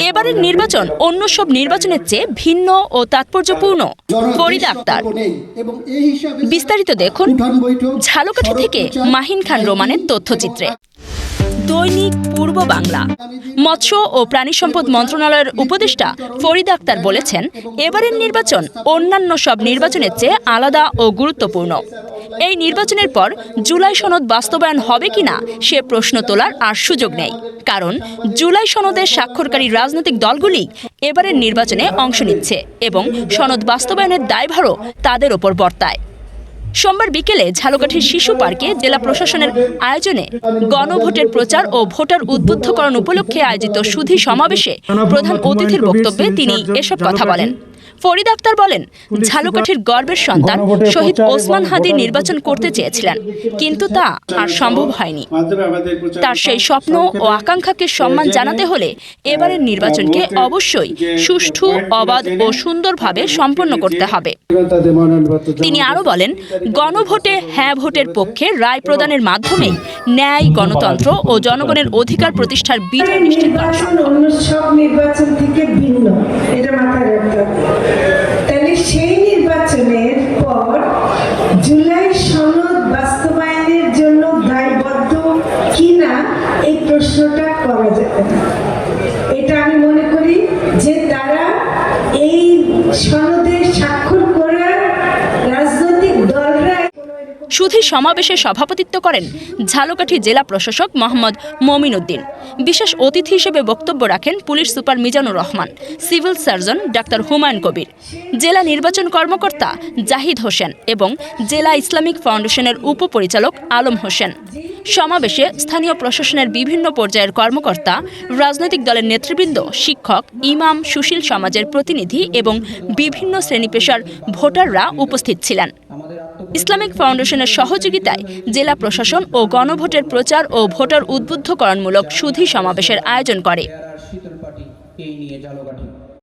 এবারের নির্বাচন অন্য সব নির্বাচনের চেয়ে ভিন্ন ও তাৎপর্যপূর্ণ। ফরিদা আক্তার, বিস্তারিত দেখুন ঝালকাঠি থেকে মাহিন খান রোমানের তথ্যচিত্রে। দৈনিক পূর্ব বাংলা। মৎস্য ও প্রাণী সম্পদ মন্ত্রণালয়ের উপদেষ্টা ফরিদা আক্তার বলেছেন, এবারের নির্বাচন অন্যান্য সব নির্বাচনের চেয়ে আলাদা ও গুরুত্বপূর্ণ। এই নির্বাচনের পর জুলাই সনদ বাস্তবায়ন হবে কিনা সে প্রশ্ন তোলার আর সুযোগ নেই, কারণ জুলাই সনদের স্বাক্ষরকারী রাজনৈতিক দলগুলি এবারের নির্বাচনে অংশ নিচ্ছে এবং সনদ বাস্তবায়নের দায়ভারও তাদের ওপর বর্তায়। সোমবার বিকেলে ঝালকাঠির শিশু পার্কে জেলা প্রশাসনের আয়োজনে গণভোটের প্রচার ও ভোটার উদ্বুদ্ধকরণ উপলক্ষে আয়োজিত সুধী সমাবেশে প্রধান অতিথির বক্তব্যে তিনি এসব কথা বলেন। ফরিদা আক্তার বলেন, ঝালকাঠির গর্বের সন্তান শহীদ ওসমান হাদি নির্বাচন করতে চেয়েছিলেন, কিন্তু তা আর সম্ভব হয়নি। তার সেই স্বপ্ন ও আকাঙ্ক্ষাকে সম্মান জানাতে হলে এবারের নির্বাচনকে অবশ্যই সুষ্ঠু, অবাধ ও সুন্দরভাবে সম্পন্ন করতে হবে। তিনি আরও বলেন, গণভোটে হ্যাঁ ভোটের পক্ষে রায় প্রদানের মাধ্যমে ন্যায়, গণতন্ত্র ও জনগণের অধিকার প্রতিষ্ঠার বিজয় নিশ্চিত করা সম্ভব। তাহলে সেই নির্বাচনের পর জুলাই সনদ বাস্তবায়নের জন্য দায়বদ্ধ কিনা এই প্রশ্নটা করা যাবে না। এটা আমি মনে করি যে তারা এই সনদে স্বাক্ষর করার রাজনৈতিক দলরা। সুধী সমাবেশে সভাপতিত্ব করেন ঝালকাঠি জেলা প্রশাসক মোহাম্মদ মমিন উদ্দিন। বিশেষ অতিথি হিসেবে বক্তব্য রাখেন police super Mizanur Rahman, civil surgeon doctor Humayun Kabir, জেলা নির্বাচন কর্মকর্তা জাহিদ হোসেন এবং জেলা ইসলামিক ফাউন্ডেশনের উপপরিচালক আলম হোসেন। সমাবেশে স্থানীয় প্রশাসনের বিভিন্ন পর্যায়ের কর্মকর্তা, রাজনৈতিক দলের নেতৃবৃন্দ, শিক্ষক, ইমাম, সুশীল সমাজের প্রতিনিধি এবং বিভিন্ন শ্রেণী পেশার ভোটাররা উপস্থিত ছিলেন। ইসলামিক ফাউন্ডেশনের সহযোগিতায় জেলা প্রশাসন ও গণভোটের প্রচার ও ভোটার উদ্বুদ্ধকরণমূলক সুধী সমাবেশের আয়োজন করে।